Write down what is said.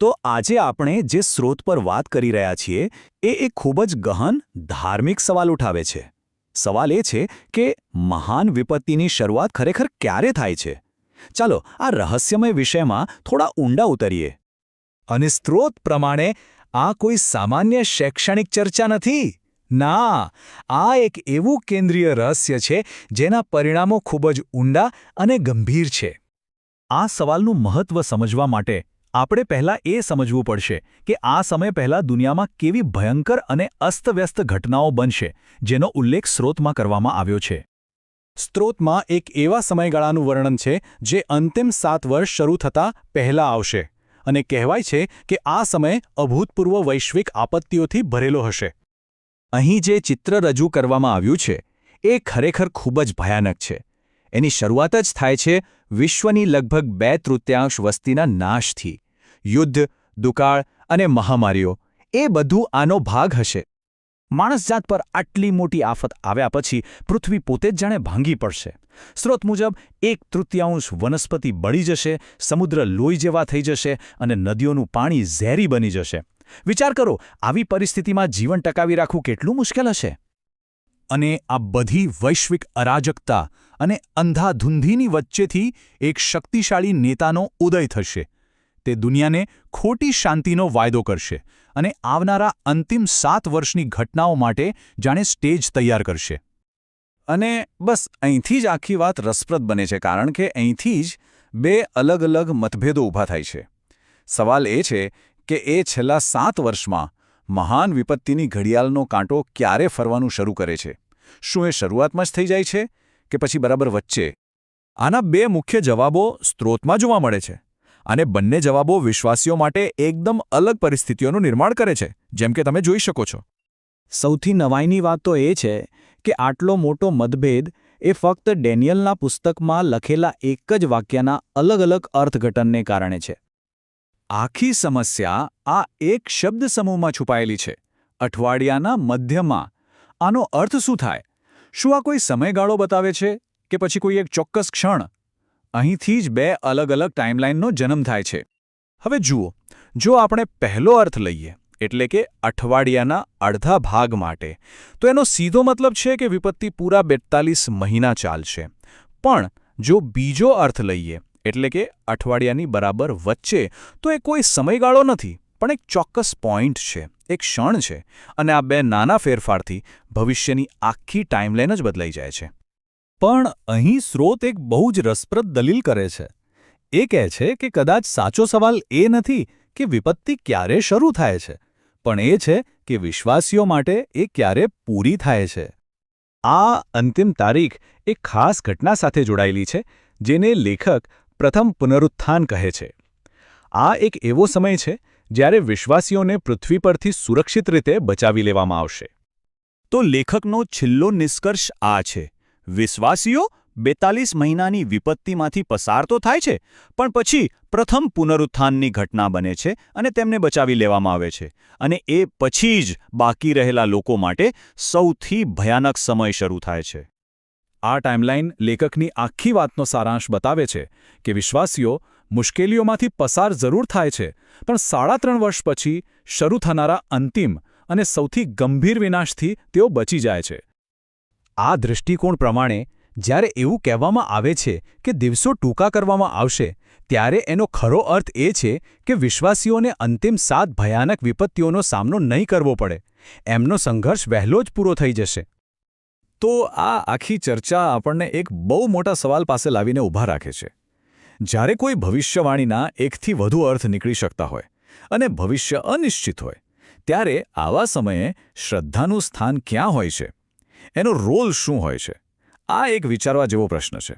તો આજે આપણે જે સ્રોત પર વાત કરી રહ્યા છીએ એ એક ખૂબ જ ગહન ધાર્મિક સવાલ ઉઠાવે છે. સવાલ એ છે કે મહાન વિપત્તિની શરૂઆત ખરેખર ક્યારે થાય છે? ચાલો આ રહસ્યમય વિષયમાં થોડા ઊંડા ઉતરીએ. અને સ્ત્રોત પ્રમાણે આ કોઈ સામાન્ય શૈક્ષણિક ચર્ચા નથી. ના, આ એક એવું કેન્દ્રીય રહસ્ય છે જેના પરિણામો ખૂબ જ ઊંડા અને ગંભીર છે. આ સવાલનું મહત્વ સમજવા માટે આપણે પહેલાં એ સમજવું પડશે કે આ સમય પહેલાં દુનિયામાં કેવી ભયંકર અને અસ્તવ્યસ્ત ઘટનાઓ બનશે જેનો ઉલ્લેખ સ્રોતમાં કરવામાં આવ્યો છે. સ્ત્રોતમાં એક એવા સમયગાળાનું વર્ણન છે જે અંતિમ 7 વર્ષ શરૂ થતાં પહેલાં આવશે અને કહેવાય છે કે આ સમય અભૂતપૂર્વ વૈશ્વિક આપત્તિઓથી ભરેલો હશે. અહીં જે ચિત્ર રજૂ કરવામાં આવ્યું છે એ ખરેખર ખૂબ જ ભયાનક છે. એની શરૂઆત જ થાય છે વિશ્વની લગભગ 2/3 વસ્તીના નાશથી. યુદ્ધ, દુકાળ અને મહામારીઓ એ બધું આનો ભાગ હશે. માણસજાત પર આટલી મોટી આફત આવ્યા પછી પૃથ્વી પોતે જ જાણે ભાંગી પડશે. સ્રોત મુજબ 1/3 વનસ્પતિ બળી જશે, સમુદ્ર લોહી જેવા થઈ જશે અને નદીઓનું પાણી ઝેરી બની જશે. વિચાર કરો, આવી પરિસ્થિતિમાં જીવન ટકાવી રાખવું કેટલું મુશ્કેલ હશે. અને આ બધી વૈશ્વિક અરાજકતા અને અંધાધૂંધીની વચ્ચેથી એક શક્તિશાળી નેતાનો ઉદય થશે. તે દુનિયાને ખોટી શાંતિનો વાયદો કરશે અને આવનારા અંતિમ 7 વર્ષની ઘટનાઓ માટે જાણે સ્ટેજ તૈયાર કરશે. અને બસ અહીંથી જ આખી વાત રસપ્રદ બને છે, કારણ કે અહીંથી જ 2 અલગ અલગ મતભેદો ઊભા થાય છે. સવાલ એ છે કે એ છેલ્લા 7 વર્ષમાં મહાન વિપત્તિની ઘડિયાળનો કાંટો ક્યારે ફરવાનું શરૂ કરે છે? શું એ શરૂઆતમાં જ થઈ જાય છે કે પછી બરાબર વચ્ચે? આના 2 મુખ્ય જવાબો સ્ત્રોતમાં જોવા મળે છે. અને બંને જવાબો વિશ્વાસીઓ માટે એકદમ અલગ પરિસ્થિતિઓનું નિર્માણ કરે છે, જેમ કે તમે જોઈ શકો છો. સૌથી નવાઈની વાત તો એ છે કે આટલો મોટો મતભેદ એ ફક્ત ડેનિયલના પુસ્તકમાં લખેલા એક જ વાક્યના અલગ અલગ અર્થઘટનને કારણે છે. આખી સમસ્યા આ એક શબ્દ સમૂહમાં છુપાયેલી છે, અઠવાડિયાના મધ્યમાં. આનો અર્થ શું થાય? શું આ કોઈ સમયગાળો બતાવે છે કે પછી કોઈ એક ચોક્કસ ક્ષણ? અહીંથી જ 2 અલગ અલગ ટાઈમલાઈનનો જન્મ થાય છે. હવે જુઓ, જો આપણે પહેલો અર્થ લઈએ, એટલે કે અઠવાડિયાના અડધા ભાગ માટે, તો એનો સીધો મતલબ છે કે વિપત્તિ પૂરા 42 મહિના ચાલશે. પણ જો બીજો અર્થ લઈએ, એટલે કે અઠવાડિયાની બરાબર વચ્ચે, તો એ કોઈ સમયગાળો નથી, પણ એક ચોક્કસ પોઈન્ટ છે, એક ક્ષણ છે. અને આ 2 નાના ફેરફારથી ભવિષ્યની આખી ટાઈમલાઈન જ બદલાઈ જાય છે. પણ અહીં સ્રોત એક બહુ જ રસપ્રદ દલીલ કરે છે. એ કહે છે કે કદાચ સાચો સવાલ એ નથી કે વિપત્તિ ક્યારે શરૂ થાય છે, પણ એ છે કે વિશ્વાસીઓ માટે એ ક્યારે પૂરી થાય છે. આ અંતિમ તારીખ એક ખાસ ઘટના સાથે જોડાયેલી છે, જેને લેખક પ્રથમ પુનરુત્થાન કહે છે. આ એક એવો સમય છે જ્યારે વિશ્વાસીઓને પૃથ્વી પરથી સુરક્ષિત રીતે બચાવી લેવામાં આવશે. તો લેખકનો છેલ્લો નિષ્કર્ષ આ છે: વિશ્વાસીઓ 42 મહિનાની વિપત્તિમાંથી પસાર તો થાય છે, પણ પછી પ્રથમ પુનરુત્થાનની ઘટના બને છે અને તેમને બચાવી લેવામાં આવે છે. અને એ પછી જ બાકી રહેલા લોકો માટે સૌથી ભયાનક સમય શરૂ થાય છે. આ ટાઈમલાઈન લેખકની આખી વાતનો સારાંશ બતાવે છે કે વિશ્વાસીઓ મુશ્કેલીઓમાંથી પસાર જરૂર થાય છે, પણ 3.5 વર્ષ પછી શરૂ થનારા અંતિમ અને સૌથી ગંભીર વિનાશથી તેઓ બચી જાય છે. આ દૃષ્ટિકોણ પ્રમાણે જ્યારે એવું કહેવામાં આવે છે કે દિવસો ટૂંકા કરવામાં આવશે, ત્યારે એનો ખરો અર્થ એ છે કે વિશ્વાસીઓને અંતિમ 7 ભયાનક વિપત્તિઓનો સામનો નહીં કરવો પડે. એમનો સંઘર્ષ વહેલો જ પૂરો થઈ જશે. તો આ આખી ચર્ચા આપણને એક બહુ મોટા સવાલ પાસે લાવીને ઊભા રાખે છે. જ્યારે કોઈ ભવિષ્યવાણીના એકથી વધુ અર્થ નીકળી શકતા હોય અને ભવિષ્ય અનિશ્ચિત હોય, ત્યારે આવા સમયે શ્રદ્ધાનું સ્થાન ક્યાં હોય છે? એનો રોલ શું હોય છે? આ એક વિચારવા જેવો પ્રશ્ન છે.